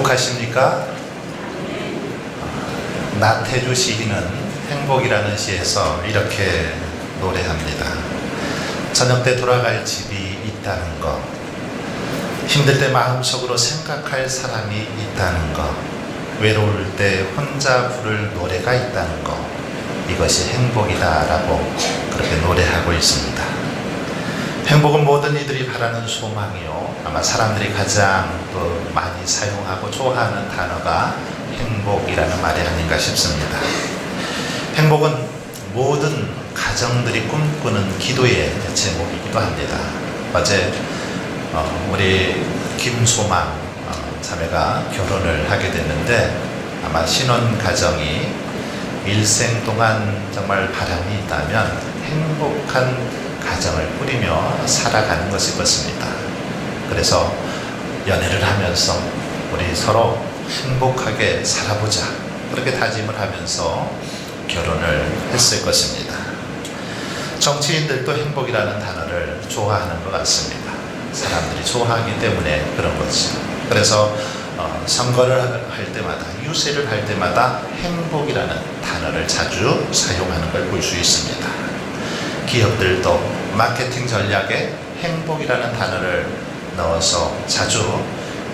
행복하십니까? 나태주 시인은 행복이라는 시에서 이렇게 노래합니다. 저녁 때 돌아갈 집이 있다는 것, 힘들 때 마음속으로 생각할 사람이 있다는 것, 외로울 때 혼자 부를 노래가 있다는 것, 이것이 행복이다 라고 그렇게 노래하고 있습니다. 행복은 모든 이들이 바라는 소망이요, 아마 사람들이 가장 또 많이 사용하고 좋아하는 단어가 행복이라는 말이 아닌가 싶습니다. 행복은 모든 가정들이 꿈꾸는 기도의 제목이기도 합니다. 어제 우리 김소망 자매가 결혼을 하게 됐는데, 아마 신혼 가정이 일생 동안 정말 바람이 있다면 행복한 가정을 꾸리며 살아가는 것일 것입니다. 그래서 연애를 하면서 우리 서로 행복하게 살아보자, 그렇게 다짐을 하면서 결혼을 했을 것입니다. 정치인들도 행복이라는 단어를 좋아하는 것 같습니다. 사람들이 좋아하기 때문에 그런 거죠. 그래서 선거를 할 때마다, 유세를 할 때마다 행복이라는 단어를 자주 사용하는 걸 볼 수 있습니다. 기업들도 마케팅 전략에 행복이라는 단어를 넣어서 자주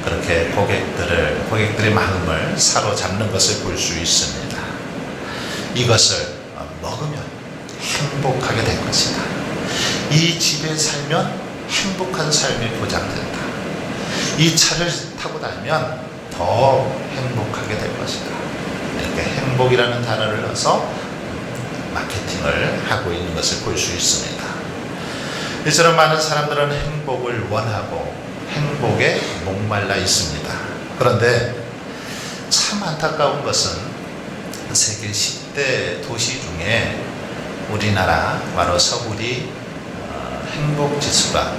그렇게 고객들의 마음을 사로잡는 것을 볼 수 있습니다. 이것을 먹으면 행복하게 될 것이다. 이 집에 살면 행복한 삶이 보장된다. 이 차를 타고 다니면 더 행복하게 될 것이다. 이렇게 행복이라는 단어를 넣어서 마케팅을 하고 있는 것을 볼 수 있습니다. 이처럼 많은 사람들은 행복을 원하고 행복에 목말라 있습니다. 그런데 참 안타까운 것은 세계 10대 도시 중에 우리나라, 바로 서울이 행복지수가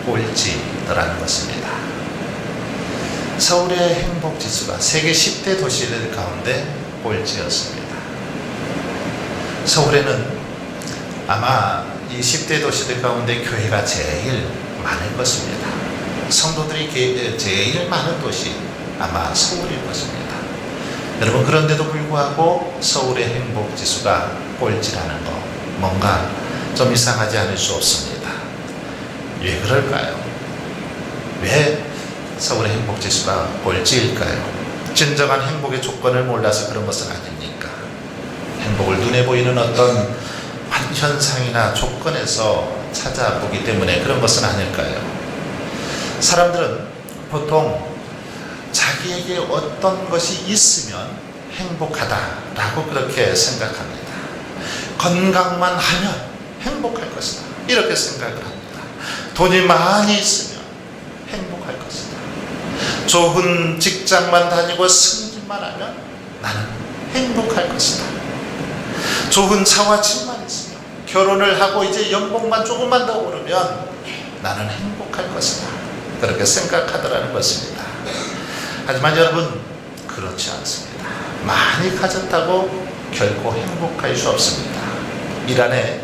꼴찌더라는 것입니다. 서울의 행복지수가 세계 10대 도시들 가운데 꼴찌였습니다. 서울에는 아마 이 10대 도시들 가운데 교회가 제일 많을 것입니다. 성도들이 제일 많은 도시, 아마 서울일 것입니다. 여러분, 그런데도 불구하고 서울의 행복지수가 꼴찌라는 거, 뭔가 좀 이상하지 않을 수 없습니다. 왜 그럴까요? 왜 서울의 행복지수가 꼴찌일까요? 진정한 행복의 조건을 몰라서 그런 것은 아닙니까? 행복을 눈에 보이는 어떤 현상이나 조건에서 찾아보기 때문에 그런 것은 아닐까요? 사람들은 보통 자기에게 어떤 것이 있으면 행복하다라고 그렇게 생각합니다. 건강만 하면 행복할 것이다, 이렇게 생각을 합니다. 돈이 많이 있으면 행복할 것이다. 좋은 직장만 다니고 승진만 하면 나는 행복할 것이다. 좋은 차와 집만 있으면, 결혼을 하고 이제 연봉만 조금만 더 오르면 나는 행복할 것이다, 그렇게 생각하더라는 것입니다. 하지만 여러분, 그렇지 않습니다. 많이 가졌다고 결코 행복할 수 없습니다. 이란의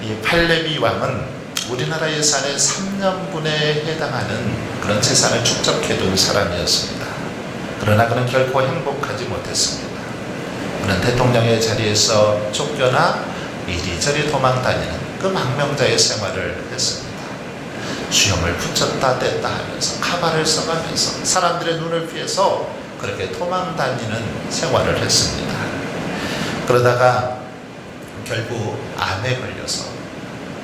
이 팔레비 왕은 우리나라 예산의 3년분에 해당하는 그런 재산을 축적해둔 사람이었습니다. 그러나 그는 결코 행복하지 못했습니다. 그는 대통령의 자리에서 쫓겨나 이리저리 도망다니는 그 망명자의 생활을 했습니다. 수염을 붙였다 뗐다 하면서, 카바를 써가면서 사람들의 눈을 피해서 그렇게 도망다니는 생활을 했습니다. 그러다가 결국 암에 걸려서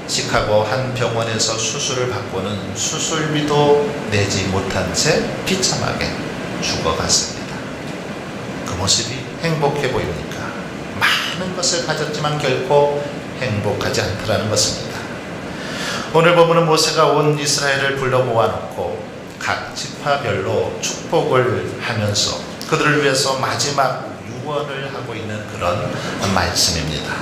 시카고 한 병원에서 수술을 받고는 수술비도 내지 못한 채 비참하게 죽어갔습니다. 그 모습이 행복해 보입니까? 많은 것을 가졌지만 결코 행복하지 않더라는 것입니다. 오늘 보면은 모세가 온 이스라엘을 불러 모아놓고 각 지파별로 축복을 하면서 그들을 위해서 마지막 유언을 하고 있는 그런 말씀입니다.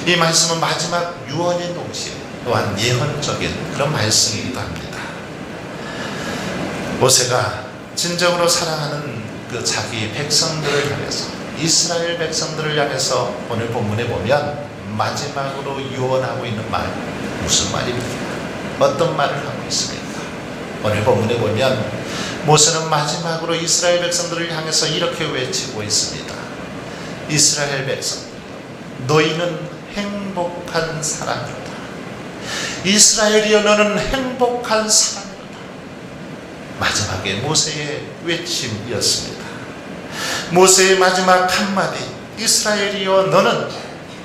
이 말씀은 마지막 유언인 동시에 또한 예언적인 그런 말씀이기도 합니다. 모세가 진정으로 사랑하는 그 자기 백성들을 향해서, 이스라엘 백성들을 향해서 오늘 본문에 보면 마지막으로 유언하고 있는 말, 무슨 말입니까? 어떤 말을 하고 있습니까? 오늘 본문에 보면 모세는 마지막으로 이스라엘 백성들을 향해서 이렇게 외치고 있습니다. 이스라엘 백성들, 너희는 행복한 사람이다. 이스라엘이여, 너는 행복한 사람이다. 마지막에 모세의 외침이었습니다. 모세의 마지막 한마디, 이스라엘이여 너는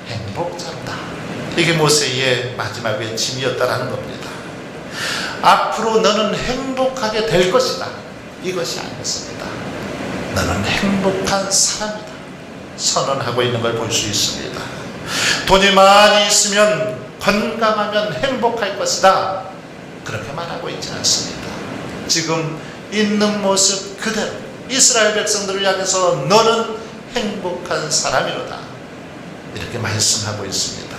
행복자다. 이게 모세의 마지막 외침이었다라는 겁니다. 앞으로 너는 행복하게 될 것이다, 이것이 아니었습니다. 너는 행복한 사람이다 선언하고 있는 걸 볼 수 있습니다. 돈이 많이 있으면, 건강하면 행복할 것이다, 그렇게 말하고 있지 않습니다. 지금 있는 모습 그대로 이스라엘 백성들을 향해서 너는 행복한 사람이로다, 이렇게 말씀하고 있습니다.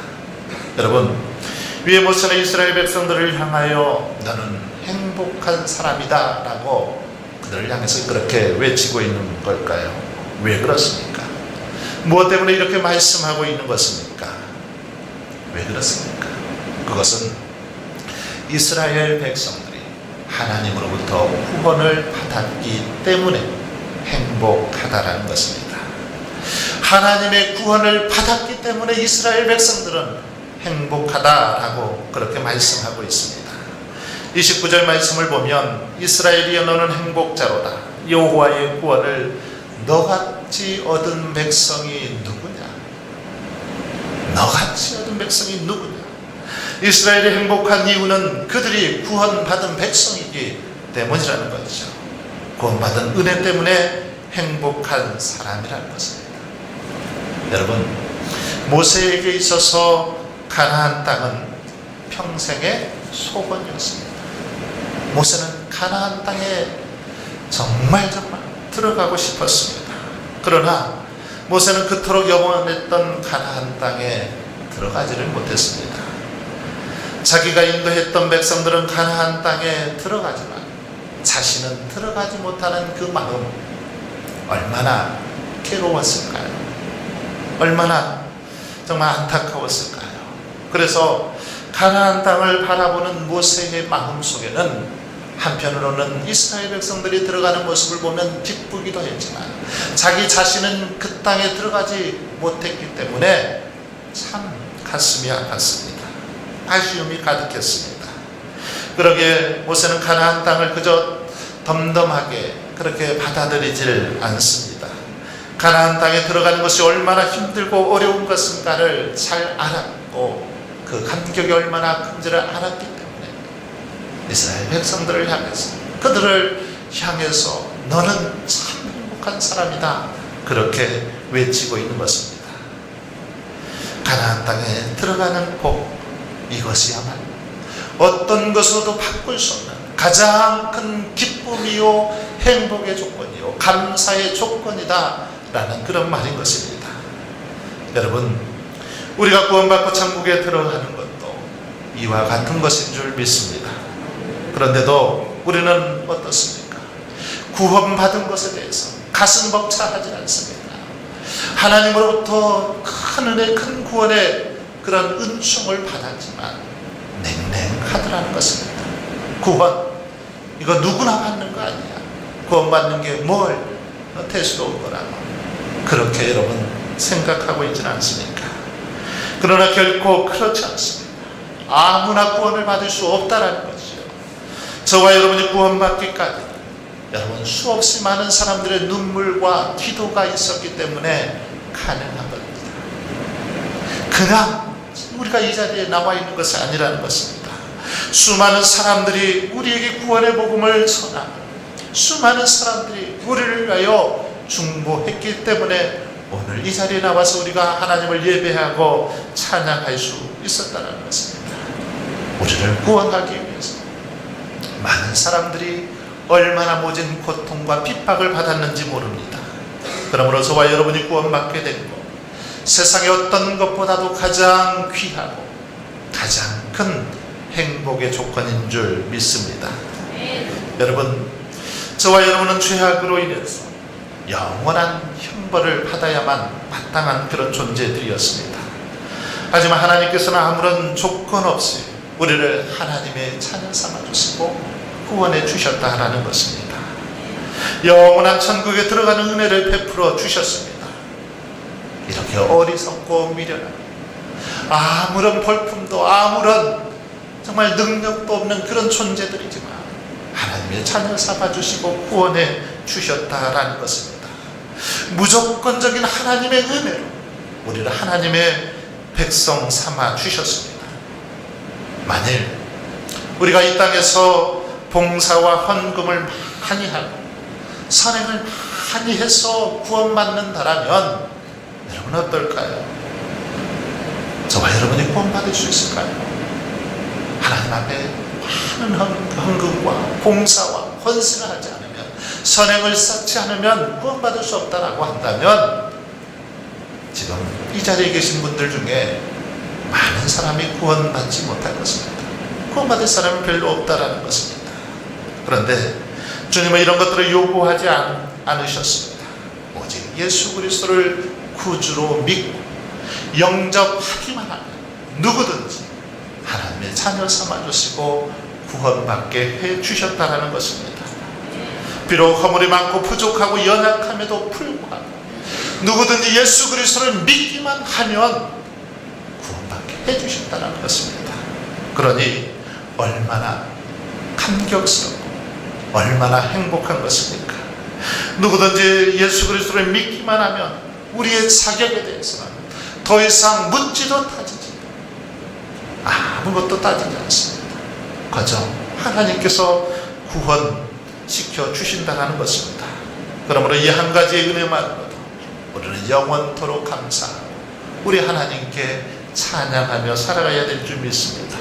여러분, 위에 모세는 이스라엘 백성들을 향하여 너는 행복한 사람이다 라고 그들을 향해서 그렇게 외치고 있는 걸까요? 왜 그렇습니까? 무엇 때문에 이렇게 말씀하고 있는 것입니까? 왜 그렇습니까? 그것은 이스라엘 백성들이 하나님으로부터 구원을 받았기 때문에 행복하다라는 것입니다. 하나님의 구원을 받았기 때문에 이스라엘 백성들은 행복하다라고 그렇게 말씀하고 있습니다. 29절 말씀을 보면 이스라엘이여 너는 행복자로다. 여호와의 구원을 너같이 얻은 백성이 누구냐? 너같이 얻은 백성이 누구냐? 이스라엘이 행복한 이유는 그들이 구원받은 백성이기 때문이라는 것이죠. 구원받은 은혜 때문에 행복한 사람이라는 것입니다. 여러분, 모세에게 있어서 가나안 땅은 평생의 소원이었습니다. 모세는 가나안 땅에 정말 들어가고 싶었습니다. 그러나 모세는 그토록 염원했던 가나안 땅에 들어가지를 못했습니다. 자기가 인도했던 백성들은 가나안 땅에 들어가지만 자신은 들어가지 못하는 그 마음, 얼마나 괴로웠을까요? 얼마나 정말 안타까웠을까요? 그래서 가나안 땅을 바라보는 모세의 마음 속에는 한편으로는 이스라엘 백성들이 들어가는 모습을 보면 기쁘기도 했지만 자기 자신은 그 땅에 들어가지 못했기 때문에 참 가슴이 아팠습니다. 아쉬움이 가득했습니다. 그러기에 모세는 가나안 땅을 그저 덤덤하게 그렇게 받아들이질 않습니다. 가나안 땅에 들어가는 것이 얼마나 힘들고 어려운 것인가를 잘 알았고 그 간격이 얼마나 큰지를 알았기 때문에 이스라엘 백성들을 향해서, 그들을 향해서 너는 참 행복한 사람이다, 그렇게 외치고 있는 것입니다. 가나안 땅에 들어가는 복, 이것이야말로 어떤 것으로도 바꿀 수 없는 가장 큰 기쁨이요 행복의 조건이요 감사의 조건이다 라는 그런 말인 것입니다. 여러분, 우리가 구원받고 천국에 들어가는 것도 이와 같은 것인 줄 믿습니다. 그런데도 우리는 어떻습니까? 구원받은 것에 대해서 가슴 벅차하지 않습니다. 하나님으로부터 큰 은혜, 큰 구원의 그런 은총을 받았지만 냉랭하더라는 것입니다. 구원, 이거 누구나 받는 거 아니야. 구원받는 게 뭘 대수로운 거라고 그렇게 여러분 생각하고 있지는 않습니까? 그러나 결코 그렇지 않습니다. 아무나 구원을 받을 수 없다라는 것이죠. 저와 여러분이 구원받기까지 여러분 수없이 많은 사람들의 눈물과 기도가 있었기 때문에 가능한 겁니다. 그냥 우리가 이 자리에 나와 있는 것이 아니라는 것입니다. 수많은 사람들이 우리에게 구원의 복음을 전하고 수많은 사람들이 우리를 위하여 중보했기 때문에 오늘 이 자리에 나와서 우리가 하나님을 예배하고 찬양할 수 있었다는 것입니다. 우리를 구원하기 위해서 많은 사람들이 얼마나 모진 고통과 핍박을 받았는지 모릅니다. 그러므로 저와 여러분이 구원받게 된 것, 세상의 어떤 것보다도 가장 귀하고 가장 큰 행복의 조건인 줄 믿습니다. 여러분, 저와 여러분은 죄악으로 인해서 영원한 형벌을 받아야만 마땅한 그런 존재들이었습니다. 하지만 하나님께서는 아무런 조건 없이 우리를 하나님의 자녀 삼아 주시고 구원해 주셨다라는 것입니다. 영원한 천국에 들어가는 은혜를 베풀어 주셨습니다. 이렇게 어리석고 미련한, 아무런 볼품도 아무런 정말 능력도 없는 그런 존재들이지만 하나님의 자녀 삼아주시고 구원해 주셨다라는 것입니다. 무조건적인 하나님의 은혜로 우리를 하나님의 백성 삼아 주셨습니다. 만일 우리가 이 땅에서 봉사와 헌금을 많이 하고 선행을 많이 해서 구원받는다라면 여러분 어떨까요? 저와 여러분이 구원받을 수 있을까요? 하나님 앞에 많은 헌금과 봉사와 헌신을 하지 않으면, 선행을 쌓지 않으면 구원받을 수 없다라고 한다면 지금 이 자리에 계신 분들 중에 많은 사람이 구원받지 못할 것입니다. 구원받을 사람은 별로 없다라는 것입니다. 그런데 주님은 이런 것들을 요구하지 않으셨습니다. 오직 예수 그리스도를 구주로 믿고 영접하기만 하면 누구든지 하나님의 자녀 삼아주시고 구원받게 해주셨다라는 것입니다. 비록 허물이 많고 부족하고 연약함에도 불구하고 누구든지 예수 그리스도를 믿기만 하면 구원받게 해주셨다는 것입니다. 그러니 얼마나 감격스럽고 얼마나 행복한 것입니까? 누구든지 예수 그리스도를 믿기만 하면 우리의 자격에 대해서는 더 이상 묻지도 따지지, 아무것도 따지지 않습니다. 그저 하나님께서 구원시켜 주신다는 것입니다. 그러므로 이 한 가지의 은혜만으로도 우리는 영원토록 감사하고 우리 하나님께 찬양하며 살아가야 될 줄 믿습니다.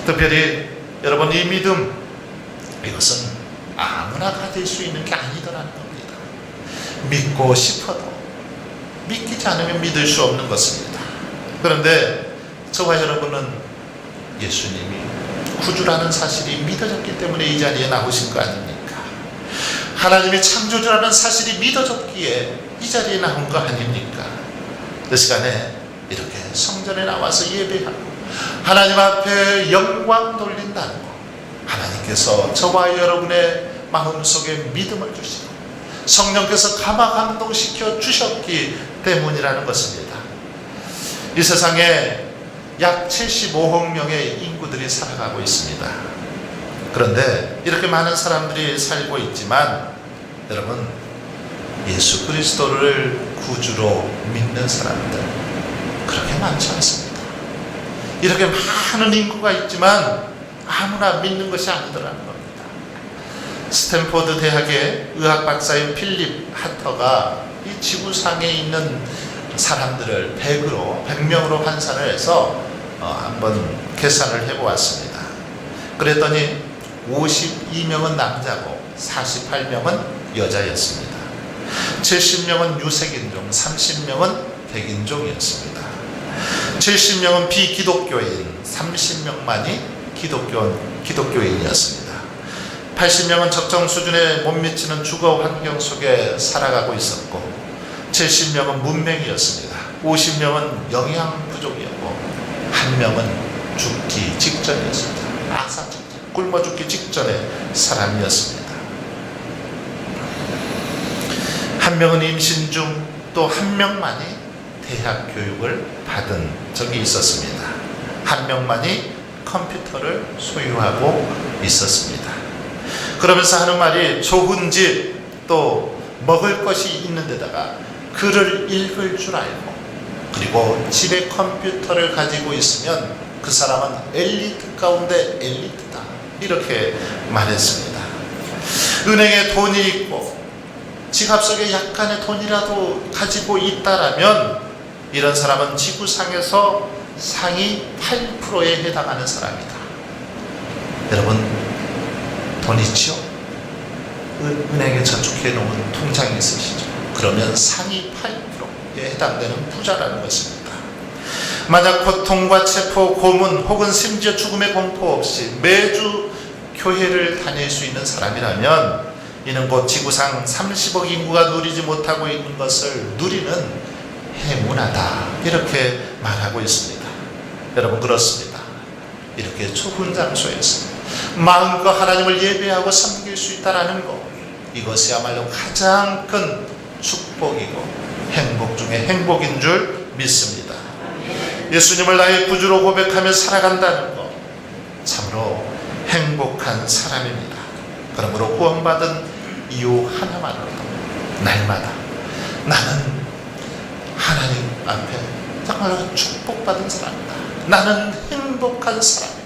특별히 여러분, 이 믿음, 이것은 아무나 가질 수 있는 게 아니더라는 겁니다. 믿고 싶어도 믿기지 않으면 믿을 수 없는 것입니다. 그런데 저와 여러분은 예수님이 구주라는 사실이 믿어졌기 때문에 이 자리에 나오신 거 아닙니까? 하나님이 창조주라는 사실이 믿어졌기에 이 자리에 나온 거 아닙니까? 그 시간에 이렇게 성전에 나와서 예배하고 하나님 앞에 영광 돌린다는 것, 하나님께서 저와 여러분의 마음속에 믿음을 주시고 성령께서 감화 감동시켜 주셨기 때문이라는 것입니다. 이 세상에 약 75억 명의 인구들이 살아가고 있습니다. 그런데 이렇게 많은 사람들이 살고 있지만 여러분, 예수 그리스도를 구주로 믿는 사람들 그렇게 많지 않습니다. 이렇게 많은 인구가 있지만 아무나 믿는 것이 아니더라는 겁니다. 스탠포드 대학의 의학 박사인 필립 하터가 이 지구상에 있는 사람들을 100명으로 환산을 해서 한번 계산을 해보았습니다. 그랬더니 52명은 남자고 48명은 여자였습니다. 70명은 유색인종, 30명은 백인종이었습니다. 70명은 비기독교인, 30명만이 기독교인이었습니다. 80명은 적정 수준에 못 미치는 주거 환경 속에 살아가고 있었고, 70명은 문맹이었습니다. 50명은 영양 부족이었고, 1명은 죽기 직전이었습니다. 굶어 죽기 직전의 사람이었습니다. 1명은 임신 중, 또 1명만이 대학 교육을 받은 적이 있었습니다. 1명만이 컴퓨터를 소유하고 있었습니다. 그러면서 하는 말이, 좋은 집, 또 먹을 것이 있는 데다가 글을 읽을 줄 알고, 그리고 집에 컴퓨터를 가지고 있으면 그 사람은 엘리트 가운데 엘리트다, 이렇게 말했습니다. 은행에 돈이 있고 지갑 속에 약간의 돈이라도 가지고 있다라면 이런 사람은 지구상에서 상위 8%에 해당하는 사람이다. 여러분, 돈 있죠? 은행에 저축해 놓은 통장이 있으시죠? 그러면 상위 8%에 해당되는 부자라는 것입니다. 만약 고통과 체포, 고문 혹은 심지어 죽음의 공포 없이 매주 교회를 다닐 수 있는 사람이라면 이는 곧 지구상 30억 인구가 누리지 못하고 있는 것을 누리는 행운하다, 이렇게 말하고 있습니다. 여러분, 그렇습니다. 이렇게 좁은 장소에서 마음껏 하나님을 예배하고 섬길 수 있다는 것, 이것이야말로 가장 큰 축복이고 행복 중에 행복인 줄 믿습니다. 예수님을 나의 구주로 고백하며 살아간다는 것, 참으로 행복한 사람입니다. 그러므로 구원받은 이유 하나만으로도 날마다 나는 하나님 앞에 정말 축복받은 사람이다, 나는 행복한 사람이다,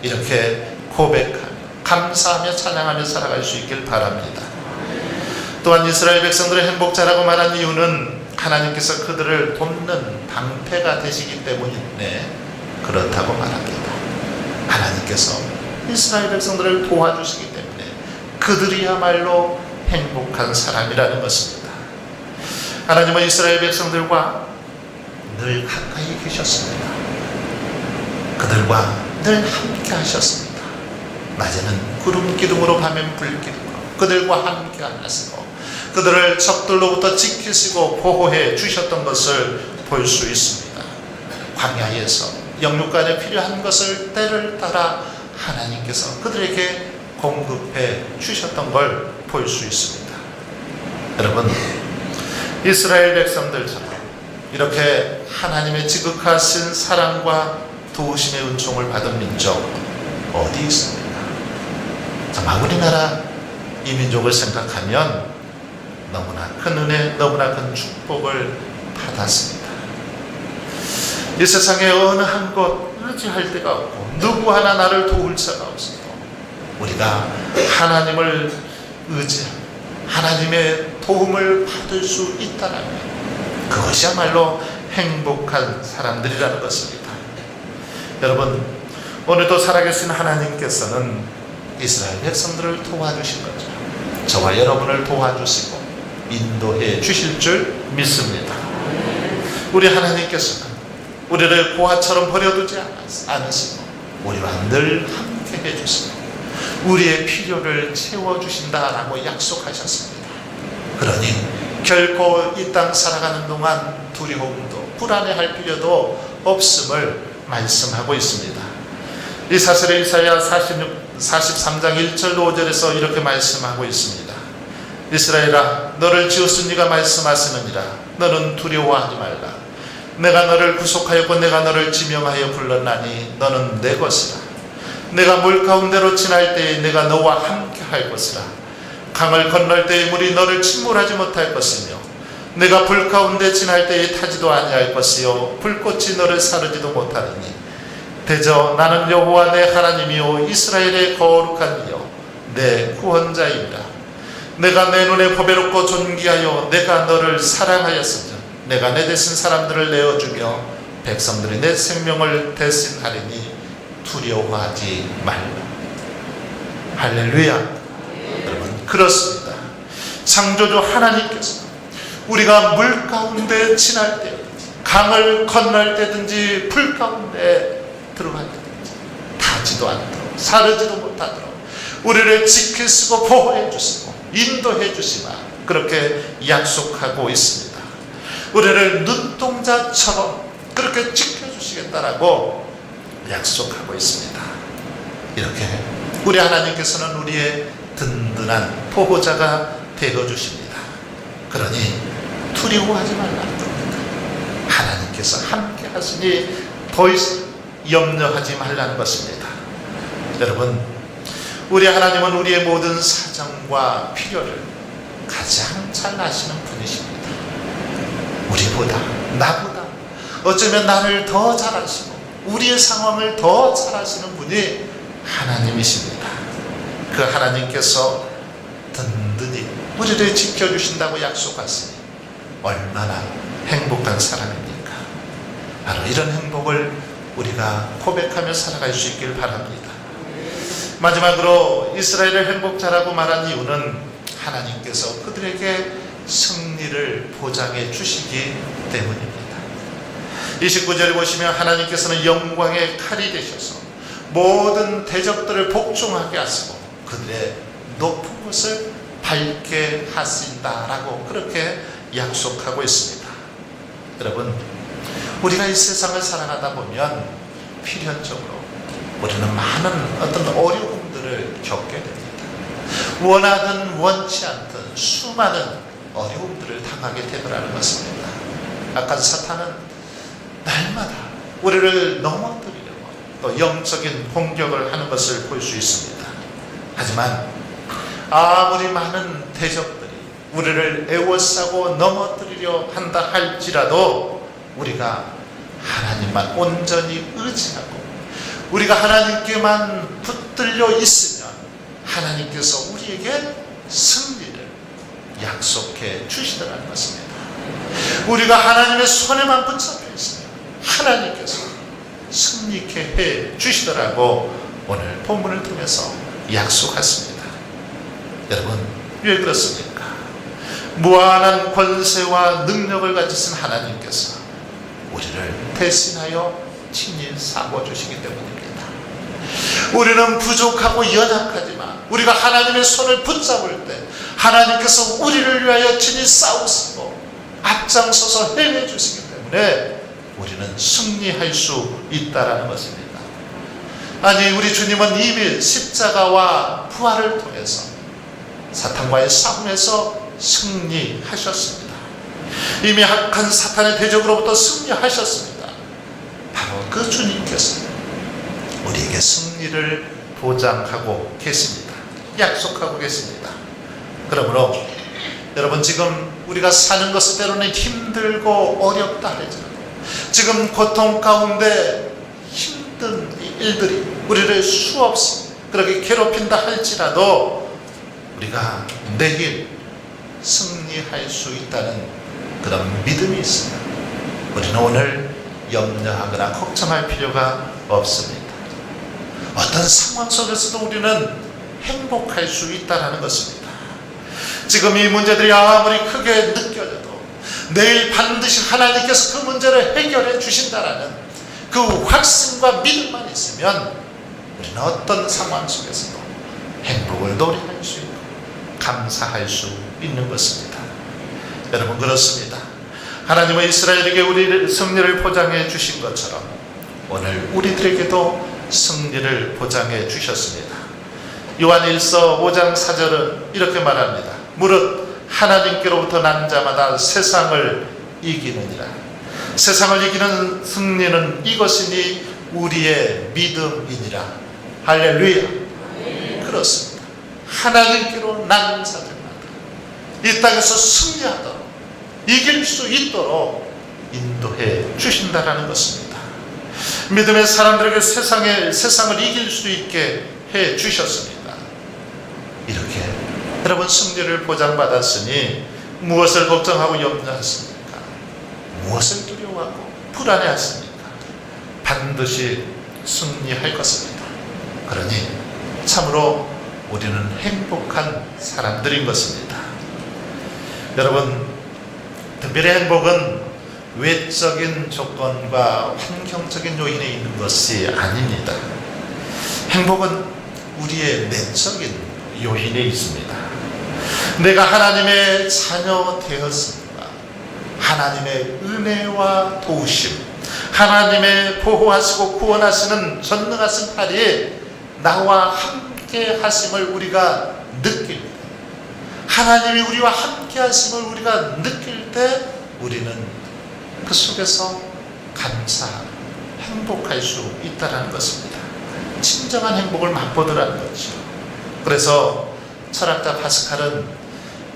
이렇게 고백하며 감사하며 찬양하며 살아갈 수 있길 바랍니다. 또한 이스라엘 백성들의 행복자라고 말한 이유는 하나님께서 그들을 돕는 방패가 되시기 때문에 그렇다고 말합니다. 하나님께서 이스라엘 백성들을 도와주시기 때문에 그들이야말로 행복한 사람이라는 것입니다. 하나님은 이스라엘 백성들과 늘 가까이 계셨습니다. 그들과 늘 함께 하셨습니다. 낮에는 구름 기둥으로, 밤엔 불 기둥으로 그들과 함께 하시고 그들을 적들로부터 지키시고 보호해 주셨던 것을 볼 수 있습니다. 광야에서 영육간에 필요한 것을 때를 따라 하나님께서 그들에게 공급해 주셨던 걸 볼 수 있습니다. 여러분, 이스라엘 백성들처럼 이렇게 하나님의 지극하신 사랑과 도우심의 은총을 받은 민족 어디 있습니까? 정말 우리나라 이 민족을 생각하면 너무나 큰 은혜, 너무나 큰 축복을 받았습니다. 이 세상에 어느 한 곳 의지할 데가 없고 누구 하나 나를 도울 자가 없어도 우리가 하나님을 의지하고 하나님의 도움을 받을 수 있다면 그것이야말로 행복한 사람들이라는 것입니다. 여러분, 오늘도 살아계신 하나님께서는 이스라엘 백성들을 도와주신 거죠. 저와 여러분을 도와주시고 인도해 주실 줄 믿습니다. 우리 하나님께서는 우리를 고아처럼 버려두지 않으시고 우리와 늘 함께 해주시고 우리의 필요를 채워주신다라고 약속하셨습니다. 그러니 결코 이 땅 살아가는 동안 두려움도 불안해할 필요도 없음을 말씀하고 있습니다. 이 사실을 이사야 43장 1절로 5절에서 이렇게 말씀하고 있습니다. 이스라엘아, 너를 지었은 이가 말씀하시느니라. 너는 두려워하지 말라. 내가 너를 구속하였고 내가 너를 지명하여 불렀나니 너는 내 것이라. 내가 물 가운데로 지날 때에 내가 너와 함께 할 것이라. 강을 건널 때에 물이 너를 침몰하지 못할 것이며 내가 불 가운데 지날 때에 타지도 아니할 것이요 불꽃이 너를 사르지도 못하리니 대저 나는 여호와 내 하나님이요 이스라엘의 거룩한 이요 내 구원자이니라. 내가 내 눈에 보배롭고 존귀하여 내가 너를 사랑하였으며 내가 내 대신 사람들을 내어주며 백성들이 내 생명을 대신하리니 두려워하지 말라. 할렐루야. 여러분, 그렇습니다. 창조주 하나님께서 우리가 물 가운데 지날 때, 강을 건널 때든지 불 가운데 들어갈 때든지 타지도 않도록 사르지도 못하도록 우리를 지키시고 보호해 주시고 인도해 주시마 그렇게 약속하고 있습니다. 우리를 눈동자처럼 그렇게 지켜주시겠다라고 약속하고 있습니다. 이렇게 우리 하나님께서는 우리의 든든한 보호자가 되어 주십니다. 그러니 두려워하지 말라는 겁니다. 하나님께서 함께 하시니 더 이상 염려하지 말라는 것입니다. 여러분, 우리 하나님은 우리의 모든 사정과 필요를 가장 잘 아시는 분이십니다. 우리보다, 나보다 어쩌면 나를 더 잘 아시고 우리의 상황을 더 잘 아시는 분이 하나님이십니다. 그 하나님께서 든든히 우리를 지켜주신다고 약속하시니 얼마나 행복한 사람입니까? 바로 이런 행복을 우리가 고백하며 살아갈 수 있길 바랍니다. 마지막으로 이스라엘의 행복자라고 말한 이유는 하나님께서 그들에게 승리를 보장해 주시기 때문입니다. 29절에 보시면 하나님께서는 영광의 칼이 되셔서 모든 대적들을 복종하게 하시고 그들의 높은 곳을 밟게 하신다라고 그렇게 약속하고 있습니다. 여러분, 우리가 이 세상을 살아가다 보면 필연적으로 우리는 많은 어떤 어려움들을 아픔들을 겪게 됩니다. 원하든 원치 않든 수많은 어려움들을 당하게 되더라는 것입니다. 악한 사탄은 날마다 우리를 넘어뜨리려고 또 영적인 공격을 하는 것을 볼 수 있습니다. 하지만 아무리 많은 대적들이 우리를 애워싸고 넘어뜨리려 한다 할지라도 우리가 하나님만 온전히 의지하고 우리가 하나님께만 붙들려 있으면 하나님께서 우리에게 승리를 약속해 주시더라는 것입니다. 우리가 하나님의 손에만 붙잡혀 있으면 하나님께서 승리케 해 주시더라고 오늘 본문을 통해서 약속하십니다. 여러분, 왜 그렇습니까? 무한한 권세와 능력을 가지신 하나님께서 우리를 대신하여 친히 싸워주시기 때문입니다. 우리는 부족하고 연약하지만 우리가 하나님의 손을 붙잡을 때 하나님께서 우리를 위하여 친히 싸우시고 앞장서서 행해 주시기 때문에 우리는 승리할 수 있다는 것입니다. 아니, 우리 주님은 이미 십자가와 부활을 통해서 사탄과의 싸움에서 승리하셨습니다. 이미 악한 사탄의 대적으로부터 승리하셨습니다. 바로 그 주님께서 우리에게 승리를 보장하고 계십니다. 약속하고 계십니다. 그러므로 여러분, 지금 우리가 사는 것은 때로는 힘들고 어렵다 할지라도 지금 고통 가운데 힘든 일들이 우리를 수없이 그렇게 괴롭힌다 할지라도 우리가 내일 승리할 수 있다는 그런 믿음이 있습니다. 우리는 오늘 염려하거나 걱정할 필요가 없습니다. 어떤 상황 속에서도 우리는 행복할 수 있다는 것입니다. 지금 이 문제들이 아무리 크게 느껴져도 내일 반드시 하나님께서 그 문제를 해결해 주신다라는 그 확신과 믿음만 있으면 우리는 어떤 상황 속에서도 행복을 노래할 수 있고 감사할 수 있는 것입니다. 여러분, 그렇습니다. 하나님은 이스라엘에게 우리를 승리를 보장해 주신 것처럼 오늘 우리들에게도 승리를 보장해 주셨습니다. 요한 1서 5장 4절은 이렇게 말합니다. 무릇 하나님께로부터 난 자마다 세상을 이기느니라. 세상을 이기는 승리는 이것이니 우리의 믿음이니라. 할렐루야. 그렇습니다. 하나님께로 난 자들마다 이 땅에서 승리하도록 이길 수 있도록 인도해 주신다라는 것입니다. 믿음의 사람들에게 세상을 이길 수 있게 해 주셨습니다. 이렇게 여러분, 승리를 보장받았으니 무엇을 걱정하고 염려하십니까? 무엇을 두려워하고 불안해하십니까? 반드시 승리할 것입니다. 그러니 참으로 우리는 행복한 사람들인 것입니다. 여러분, 특별히 행복은 외적인 조건과 환경적인 요인에 있는 것이 아닙니다. 행복은 우리의 내적인 요인에 있습니다. 내가 하나님의 자녀 되었습니다. 하나님의 은혜와 도우심, 하나님의 보호하시고 구원하시는 전능하신 팔이 나와 함께 하심을 우리가 느낄 때, 하나님이 우리와 함께 하심을 우리가 느낄 때 우리는 그 속에서 감사하고 행복할 수 있다는 것입니다. 진정한 행복을 맛보더라는 거죠. 그래서 철학자 파스칼은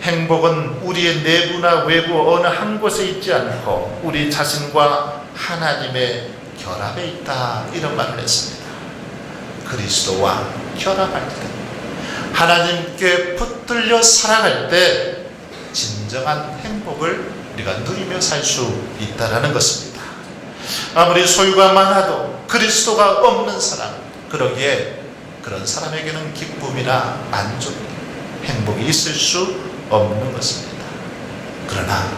행복은 우리의 내부나 외부 어느 한 곳에 있지 않고 우리 자신과 하나님의 결합에 있다, 이런 말을 했습니다. 그리스도와 결합할 때, 하나님께 붙들려 살아갈 때 진정한 행복을 우리가 누리며 살 수 있다는 것입니다. 아무리 소유가 많아도 그리스도가 없는 사람, 그러기에 그런 사람에게는 기쁨이나 만족, 행복이 있을 수 없는 것입니다. 그러나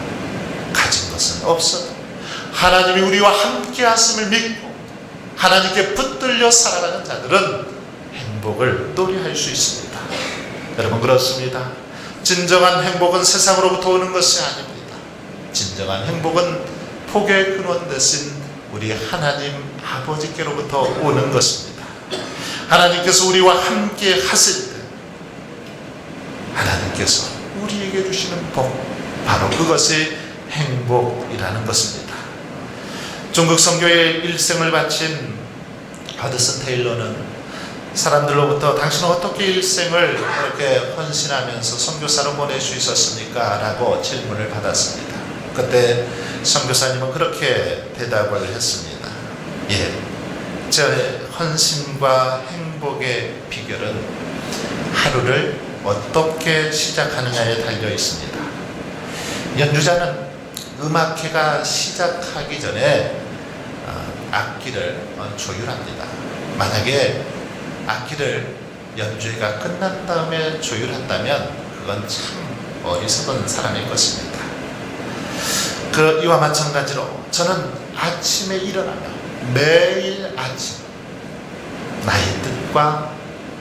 가진 것은 없어도 하나님이 우리와 함께 하심을 믿고 하나님께 붙들려 살아가는 자들은 행복을 노래할 수 있습니다. 여러분, 그렇습니다. 진정한 행복은 세상으로부터 오는 것이 아닙니다. 진정한 행복은 복의 근원 되신 우리 하나님 아버지께로부터 오는 것입니다. 하나님께서 우리와 함께 하실 때 하나님께서 우리에게 주시는 복, 바로 그것이 행복이라는 것입니다. 중국 선교의 일생을 바친 허드슨 테일러는 사람들로부터 당신은 어떻게 일생을 그렇게 헌신하면서 선교사로 보낼 수 있었습니까? 라고 질문을 받았습니다. 그때 선교사님은 그렇게 대답을 했습니다. 제 헌신과 행복의 비결은 하루를 어떻게 시작하느냐에 달려 있습니다. 연주자는 음악회가 시작하기 전에 악기를 조율합니다. 만약에 악기를 연주회가 끝난 다음에 조율한다면 그건 참 어리석은 사람일 것입니다. 이와 마찬가지로 저는 아침에 일어나며 매일 아침 나의 뜻과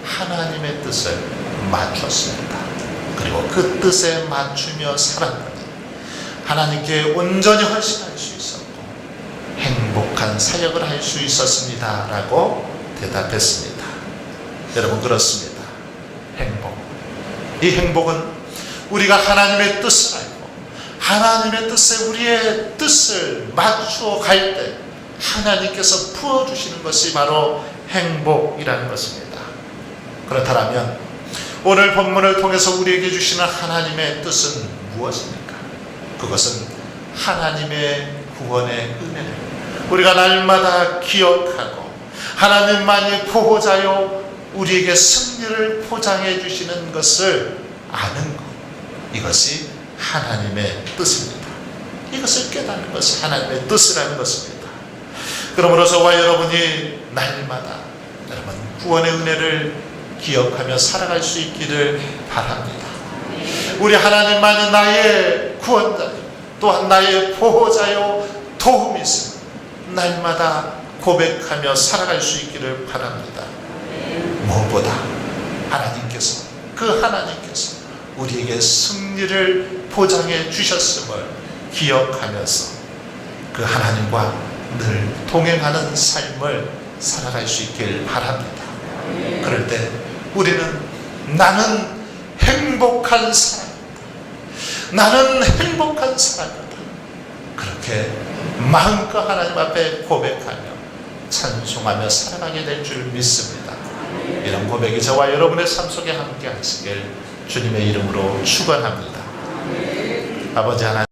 하나님의 뜻을 맞췄습니다. 그리고 그 뜻에 맞추며 살았더니 하나님께 온전히 헌신할 수 있었고 행복한 사역을 할 수 있었습니다 라고 대답했습니다. 여러분, 그렇습니다. 행복, 이 행복은 우리가 하나님의 뜻을 알고 하나님의 뜻에 우리의 뜻을 맞추어 갈 때 하나님께서 부어주시는 것이 바로 행복이라는 것입니다. 그렇다면 오늘 본문을 통해서 우리에게 주시는 하나님의 뜻은 무엇입니까? 그것은 하나님의 구원의 은혜를 우리가 날마다 기억하고 하나님만이 보호자요 우리에게 승리를 포장해 주시는 것을 아는 것, 이것이 하나님의 뜻입니다. 이것을 깨닫는 것이 하나님의 뜻이라는 것입니다. 그러므로 저와 여러분이 날마다 여러분 구원의 은혜를 기억하며 살아갈 수 있기를 바랍니다. 우리 하나님만이 나의 구원자요 또한 나의 보호자요 도움이시니 날마다 고백하며 살아갈 수 있기를 바랍니다. 무엇보다 하나님께서 우리에게 승리를 보장해 주셨음을 기억하면서 그 하나님과 늘 동행하는 삶을 살아갈 수 있길 바랍니다. 그럴 때 우리는 나는 행복한 사람이다, 나는 행복한 사람이다, 그렇게 마음껏 하나님 앞에 고백하며 찬송하며 살아가게 될 줄 믿습니다. 이런 고백이 저와 여러분의 삶 속에 함께 하시길 주님의 이름으로 축원합니다. 아버지 하나님,